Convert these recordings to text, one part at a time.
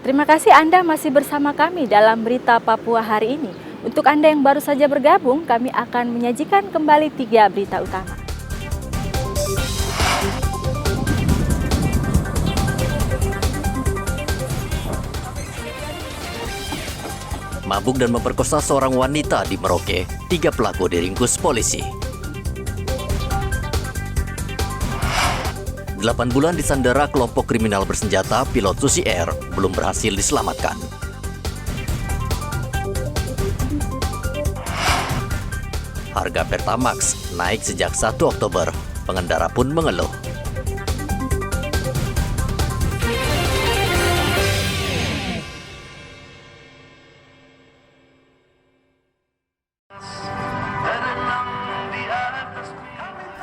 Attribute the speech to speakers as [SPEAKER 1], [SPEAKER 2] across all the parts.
[SPEAKER 1] Terima kasih Anda masih bersama kami dalam Berita Papua hari ini. Untuk Anda yang baru saja bergabung, kami akan menyajikan kembali 3 berita utama.
[SPEAKER 2] Mabuk dan memperkosa seorang wanita di Merauke, 3 pelaku diringkus polisi. 8 bulan disandera kelompok kriminal bersenjata, pilot Susi Air belum berhasil diselamatkan. Harga Pertamax naik sejak 1 Oktober, pengendara pun mengeluh.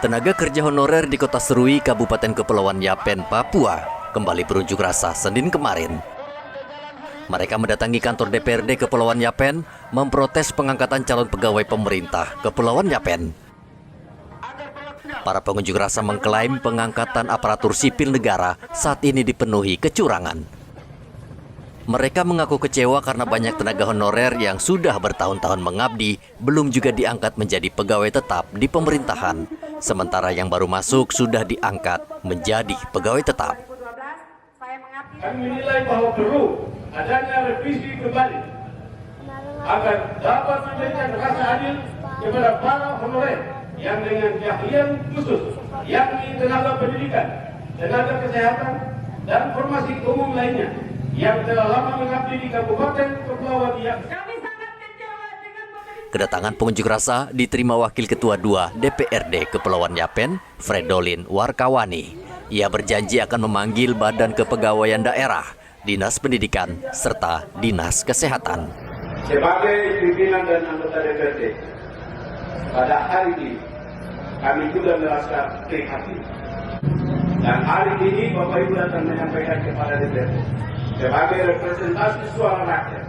[SPEAKER 2] Tenaga kerja honorer di Kota Serui, Kabupaten Kepulauan Yapen, Papua, kembali berunjuk rasa Senin kemarin. Mereka mendatangi kantor DPRD Kepulauan Yapen memprotes pengangkatan calon pegawai pemerintah Kepulauan Yapen. Para pengunjuk rasa mengklaim pengangkatan aparatur sipil negara saat ini dipenuhi kecurangan. Mereka mengaku kecewa karena banyak tenaga honorer yang sudah bertahun-tahun mengabdi belum juga diangkat menjadi pegawai tetap di pemerintahan, sementara yang baru masuk sudah diangkat menjadi pegawai tetap.
[SPEAKER 3] Kami menilai bahwa perlu adanya revisi kembali agar dapat memberikan rasa adil kepada para honorer yang dengan keahlian khusus, yakni tenaga pendidikan, tenaga kesehatan, dan formasi umum lainnya yang telah lama mengabdi di Kabupaten Kepulauan Yapen.
[SPEAKER 2] Kedatangan pengunjuk rasa diterima Wakil Ketua 2 DPRD Kepulauan Yapen, Fredolin Warkawani. Ia berjanji akan memanggil Badan Kepegawaian Daerah, Dinas Pendidikan, serta Dinas Kesehatan.
[SPEAKER 3] Sebagai pimpinan dan anggota DPRD, pada hari ini kami juga merasa prihatin. Dan hari ini Bapak Ibu datang menyampaikan kepada DPRD sebagai representasi suara rakyat.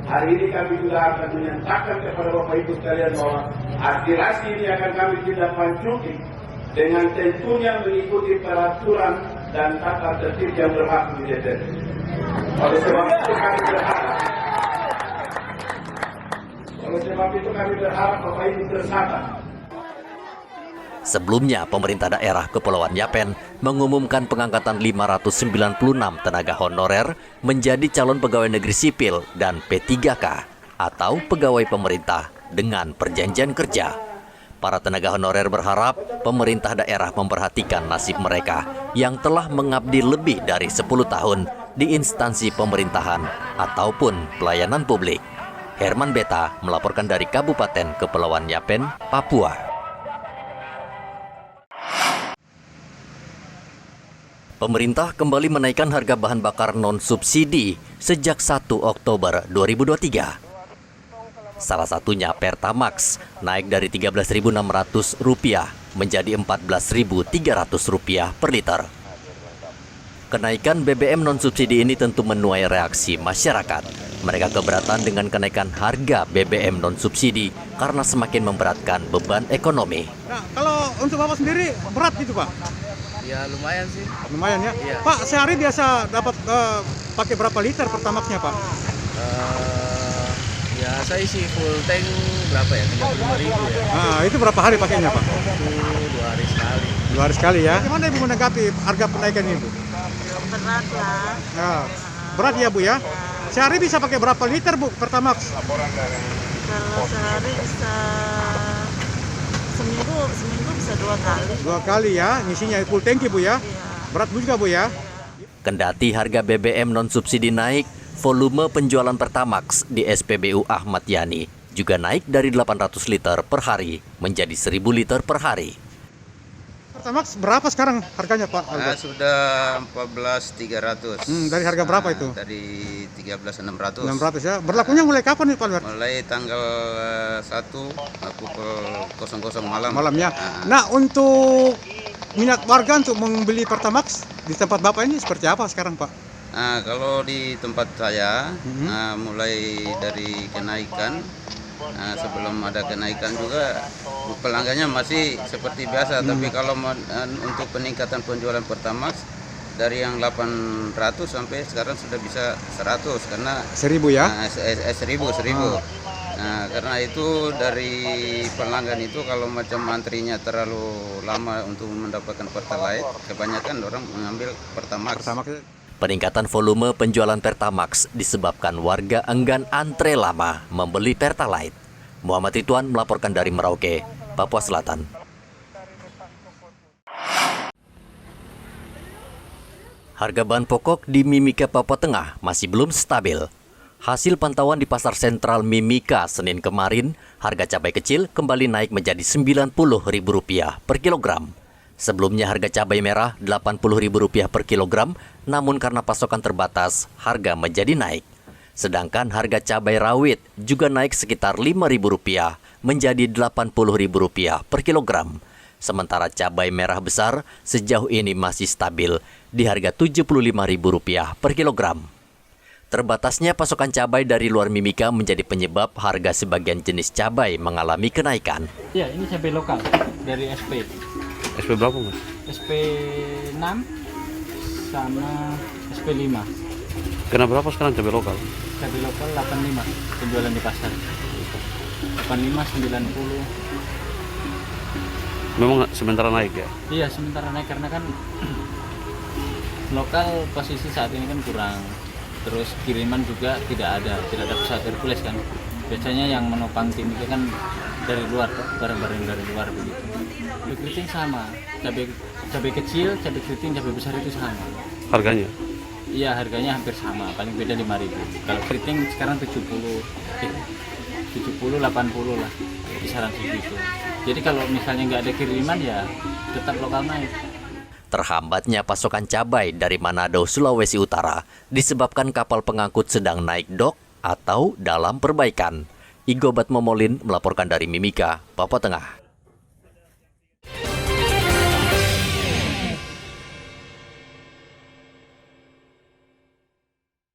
[SPEAKER 3] Hari ini kami juga akan menyatakan kepada Bapak Ibu sekalian bahwa aspirasi ini akan kami tindak lanjuti dengan tentunya mengikuti peraturan dan tata tertib yang berlaku di DPRD. Oleh sebab itu kami berharap Bapak Ibu tersabar.
[SPEAKER 2] Sebelumnya, pemerintah daerah Kepulauan Yapen mengumumkan pengangkatan 596 tenaga honorer menjadi calon pegawai negeri sipil dan P3K atau pegawai pemerintah dengan perjanjian kerja. Para tenaga honorer berharap pemerintah daerah memperhatikan nasib mereka yang telah mengabdi lebih dari 10 tahun di instansi pemerintahan ataupun pelayanan publik. Herman Beta melaporkan dari Kabupaten Kepulauan Yapen, Papua. Pemerintah kembali menaikkan harga bahan bakar non-subsidi sejak 1 Oktober 2023. Salah satunya Pertamax naik dari Rp13.600 menjadi Rp14.300 per liter. Kenaikan BBM non-subsidi ini tentu menuai reaksi masyarakat. Mereka keberatan dengan kenaikan harga BBM non-subsidi karena semakin memberatkan beban ekonomi.
[SPEAKER 4] Nah, kalau untuk Bapak sendiri berat gitu Pak?
[SPEAKER 5] Ya lumayan sih.
[SPEAKER 4] Lumayan ya?
[SPEAKER 5] Iya.
[SPEAKER 4] Pak, sehari biasa dapat pakai berapa liter Pertamaxnya Pak?
[SPEAKER 5] Ya saya isi full tank berapa ya? 35.000 ya.
[SPEAKER 4] Nah, itu berapa hari pakainya Pak?
[SPEAKER 5] Itu 2 hari sekali.
[SPEAKER 4] 2 hari sekali ya? Gimana Ibu menanggapi harga kenaikan ini Bu?
[SPEAKER 6] Berat lah.
[SPEAKER 4] Ya, berat ya Bu ya? Sehari bisa pakai berapa liter Bu Pertamax?
[SPEAKER 6] Kalau sehari bisa seminggu bisa 2 kali.
[SPEAKER 4] 2 kali ya, ngisinya full tanki Bu ya? Berat Bu juga Bu ya?
[SPEAKER 2] Kendati harga BBM non-subsidi naik, volume penjualan Pertamax di SPBU Ahmad Yani juga naik dari 800 liter per hari menjadi 1.000 liter per hari.
[SPEAKER 4] Pertamax berapa sekarang harganya Pak?
[SPEAKER 5] Sudah 14.300.
[SPEAKER 4] Dari harga berapa itu?
[SPEAKER 5] Dari 13.600.
[SPEAKER 4] 600 ya. Berlakunya mulai kapan nih Pak Albert?
[SPEAKER 5] Mulai tanggal 1 pukul 00 malam.
[SPEAKER 4] Malamnya. Nah, untuk minat warga untuk membeli Pertamax di tempat Bapak ini seperti apa sekarang Pak?
[SPEAKER 5] Nah, kalau di tempat saya mulai dari kenaikan, sebelum ada kenaikan juga pelanggannya masih seperti biasa. Tapi kalau untuk peningkatan penjualan Pertamax dari yang 800 sampai sekarang sudah bisa 100 karena
[SPEAKER 4] 1.000 ya?
[SPEAKER 5] 1000. Nah, karena itu dari pelanggan itu kalau macam antrinya terlalu lama untuk mendapatkan Pertalite, kebanyakan orang mengambil Pertamax.
[SPEAKER 2] Peningkatan volume penjualan Pertamax disebabkan warga enggan antre lama membeli Pertalite. Muhammad Ridwan melaporkan dari Merauke, Papua Selatan. Harga bahan pokok di Mimika, Papua Tengah masih belum stabil. Hasil pantauan di Pasar Sentral Mimika Senin kemarin, harga cabai kecil kembali naik menjadi Rp90.000 per kilogram. Sebelumnya harga cabai merah Rp80.000 per kilogram, namun karena pasokan terbatas, harga menjadi naik. Sedangkan harga cabai rawit juga naik sekitar Rp5.000 menjadi Rp80.000 per kilogram. Sementara cabai merah besar sejauh ini masih stabil di harga Rp75.000 per kilogram. Terbatasnya pasokan cabai dari luar Mimika menjadi penyebab harga sebagian jenis cabai mengalami kenaikan.
[SPEAKER 7] Ya, ini cabai lokal dari SP.
[SPEAKER 8] SP berapa, Mas?
[SPEAKER 7] SP 6 sama SP 5.
[SPEAKER 8] Kenapa berapa sekarang cabai lokal?
[SPEAKER 7] Cabai lokal 85 penjualan di pasar. 85 90.
[SPEAKER 8] Memang sementara naik ya?
[SPEAKER 7] Iya, sementara naik karena kan lokal posisi saat ini kan kurang. Terus kiriman juga tidak ada pesawat Hercules kan. Biasanya yang menopang tim itu kan dari luar, barang-barang dari luar begitu. Cabai keriting sama, cabai kecil, cabai keriting, cabai besar itu sama.
[SPEAKER 8] Harganya?
[SPEAKER 7] Iya, harganya hampir sama, paling beda 5.000. Kalau keriting sekarang 70, 80 lah, kisaran segitu. Jadi kalau misalnya nggak ada kiriman ya tetap lokal naik.
[SPEAKER 2] Terhambatnya pasokan cabai dari Manado, Sulawesi Utara disebabkan kapal pengangkut sedang naik dok atau dalam perbaikan. Igobat Momolin melaporkan dari Mimika, Papua Tengah.